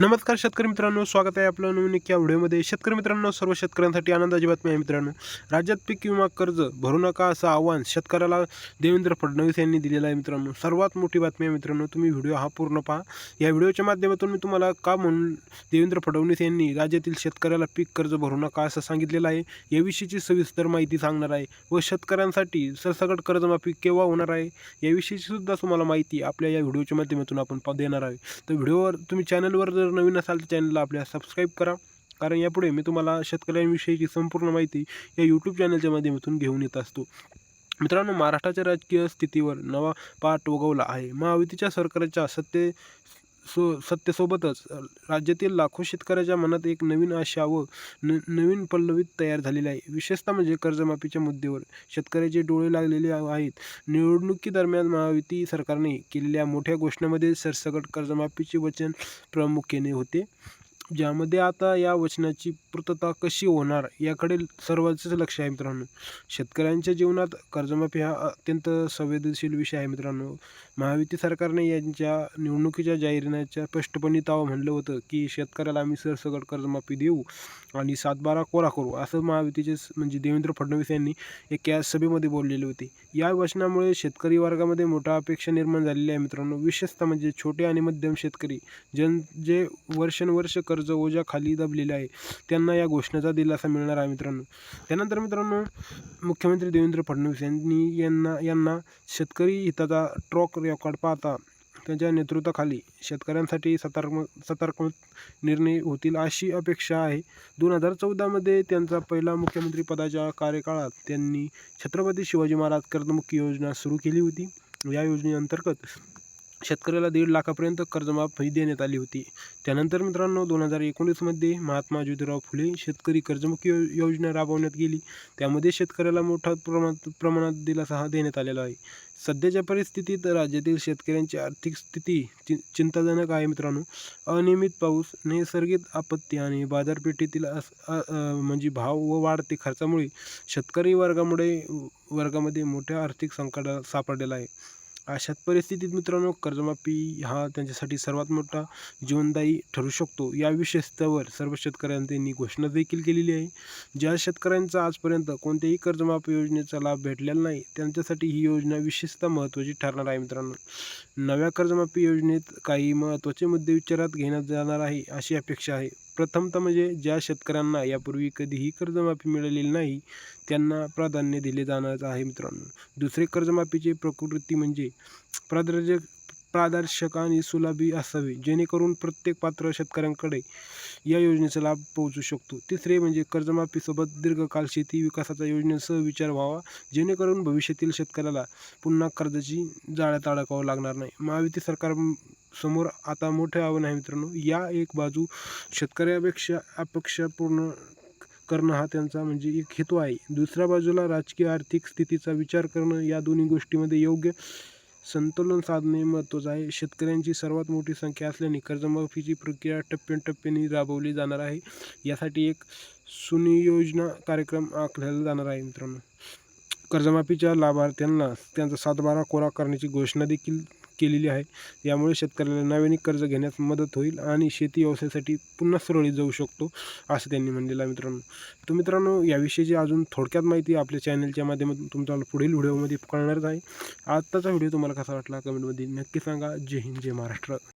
नमस्कार शेतकरी मित्रांनो, स्वागत आहे आपलं नवीन एका व्हिडिओमध्ये. शेतकरी मित्रांनो, सर्व शेतकऱ्यांसाठी आनंदाची बातमी आहे मित्रांनो. राज्यात पीक विमा कर्ज भरू नका असं आव्हान शेतकऱ्याला देवेंद्र फडणवीस यांनी दिलेलं आहे मित्रांनो. सर्वात मोठी बातमी आहे मित्रांनो, तुम्ही व्हिडिओ हा पूर्ण पहा. या व्हिडिओच्या माध्यमातून मी तुम्हाला का म्हणून देवेंद्र फडणवीस यांनी राज्यातील शेतकऱ्याला पीक कर्ज भरू नका असं सांगितलेलं आहे, याविषयीची सविस्तर माहिती सांगणार आहे व शेतकऱ्यांसाठी सरसकट कर्जमाफी केव्हा होणार आहे याविषयीची सुद्धा तुम्हाला माहिती आपल्या या व्हिडिओच्या माध्यमातून आपण देणार आहे. तर व्हिडिओवर तुम्ही चॅनलवर जर नवीन असाल तर चॅनलला आपल्या सबस्क्राईब करा, कारण यापुढे मी तुम्हाला शेतकऱ्यांविषयीची संपूर्ण माहिती या यूट्यूब चॅनलच्या माध्यमातून घेऊन येत असतो. मित्रांनो, महाराष्ट्राच्या राजकीय स्थितीवर नवा पाट उगवला आहे. महायुतीच्या सरकारच्या सत्तेसोबतच राज्यातील लाखो शेतकऱ्याच्या मनात एक नवीन आशा व नवीन पल्लवीत तयार झालेली आहे. विशेषतः म्हणजे कर्जमाफीच्या मुद्द्यावर शेतकऱ्याचे डोळे लागलेले आहेत. निवडणुकीदरम्यान महायुती सरकारने केलेल्या मोठ्या घोषणांमध्ये सरसकट कर्जमाफीचे वचन प्रामुख्याने होते, ज्यामध्ये आता या वचनाची पूर्तता कशी होणार याकडे सर्वांचंच लक्ष आहे मित्रांनो. शेतकऱ्यांच्या जीवनात कर्जमाफी हा अत्यंत संवेदनशील विषय आहे मित्रांनो. महायुती सरकारने यांच्या निवडणुकीच्या जाहीरनाम्याच्या स्पष्टपणे तेव्हा म्हणलं होतं की शेतकऱ्याला आम्ही सरसकट कर्जमाफी देऊ आणि 7/12 कोरा करू, असं महायुतीचे म्हणजे देवेंद्र फडणवीस यांनी एका सभेमध्ये बोललेले होते. या वचनामुळे शेतकरी वर्गामध्ये मोठा अपेक्षा निर्माण झालेली आहे मित्रांनो. विशेषतः म्हणजे छोटे आणि मध्यम शेतकरी जे वर्षानुवर्ष कर्ज ओझ्याखाली दबलेले आहे, त्यांना या घोषणेचा दिलासा मिळणार आहे मित्रांनो. त्यानंतर मित्रांनो, मुख्यमंत्री देवेंद्र फडणवीस यांना शेतकरी हिताचा ट्रॅक रेकॉर्ड पाहता त्यांच्या नेतृत्वाखाली शेतकऱ्यांसाठी सकारात्मक निर्णय होतील अशी अपेक्षा आहे. 2014मध्ये त्यांचा पहिला मुख्यमंत्रीपदाच्या कार्यकाळात त्यांनी छत्रपती शिवाजी महाराज कर्जमुक्ती योजना सुरू केली होती. या योजनेअंतर्गत शेतकऱ्याला 1.5 लाखापर्यंत कर्जमाफी देण्यात आली होती. त्यानंतर मित्रांनो, 2019मध्ये महात्मा ज्योतिराव फुले शेतकरी कर्जमुक्ती योजना राबवण्यात गेली. त्यामध्ये शेतकऱ्याला मोठ्या प्रमाणात दिलासा देण्यात आलेला आहे. सध्याच्या परिस्थितीत राज्यातील शेतकऱ्यांची आर्थिक स्थिती चिंताजनक आहे मित्रांनो. अनियमित पाऊस, नैसर्गिक आपत्ती आणि बाजारपेठेतील म्हणजे भाव व वाढते खर्चामुळे शेतकरी वर्गामध्ये मोठ्या आर्थिक संकटात सापडलेला आहे. अशाच परिस्थितीत मित्रांनो, कर्जमाफी हा त्यांच्यासाठी सर्वात मोठा जीवनदायी ठरू शकतो. या विशेषतेवर सर्व शेतकऱ्यांनी त्यांनी घोषणा देखील केलेली आहे. ज्या शेतकऱ्यांचा आजपर्यंत कोणत्याही कर्जमाफी योजनेचा लाभ भेटलेला नाही, त्यांच्यासाठी ही योजना विशेषतः महत्त्वाची ठरणार आहे मित्रांनो. नव्या कर्जमाफी योजनेत काही महत्त्वाचे मुद्दे विचारात घेण्यात जाणार आहे अशी अपेक्षा आहे. प्रथमतः म्हणजे ज्या शेतकऱ्यांना यापूर्वी कधीही कर्जमाफी मिळालेली नाही, त्यांना प्राधान्य दिले जाणार आहे मित्रांनो. दुसरे, कर्जमाफीची प्रकृती म्हणजे पारदर्शक आणि सुलभ असावी, जेणेकरून प्रत्येक पात्र शेतकऱ्यांकडे या योजनेचा लाभ पोहोचू शकतो. तिसरे म्हणजे कर्जमाफीसोबत दीर्घकाळ शेती विकासाच्या योजनेसह विचार व्हावा, जेणेकरून भविष्यातील शेतकऱ्याला पुन्हा कर्जाची जाळ्यात अडकावं लागणार नाही. महायुती सरकार समोर आता मोठे आव्हान आहे मित्रांनो. या एक बाजू अपेक्षा पूर्ण करणं हा त्यांचा म्हणजे एक हेतू आहे. दुसऱ्या बाजूला राजकीय आर्थिक स्थितीचा विचार करणं, या दोन्ही गोष्टींमध्ये योग्य संतुलन साधणे महत्त्वाचं आहे. शेतकऱ्यांची सर्वात मोठी संख्या असल्याने कर्जमाफीची प्रक्रिया टप्प्याटप्प्याने राबवली जाणार आहे. यासाठी एक सुनियोजन कार्यक्रम आखला जाणार आहे मित्रांनो. कर्जमाफीच्या लाभार्थ्यांना त्यांचा 7/12 कोरा करण्याची घोषणा देखील केलेली आहे. यामुळे शेतकऱ्याला नव्याने कर्ज घेण्यास मदत होईल आणि शेती व्यवसायासाठी पुन्हा सुरळीत जाऊ शकतो, असं त्यांनी म्हणलेलं आहे मित्रांनो. तर मित्रांनो, याविषयीची अजून थोडक्यात माहिती आपल्या चॅनलच्या माध्यमातून तुमच्या पुढील व्हिडिओमध्ये कळणारच आहे. आजचा व्हिडिओ तुम्हाला कसा वाटला कमेंटमध्ये नक्की सांगा. जय हिंद, जय महाराष्ट्र.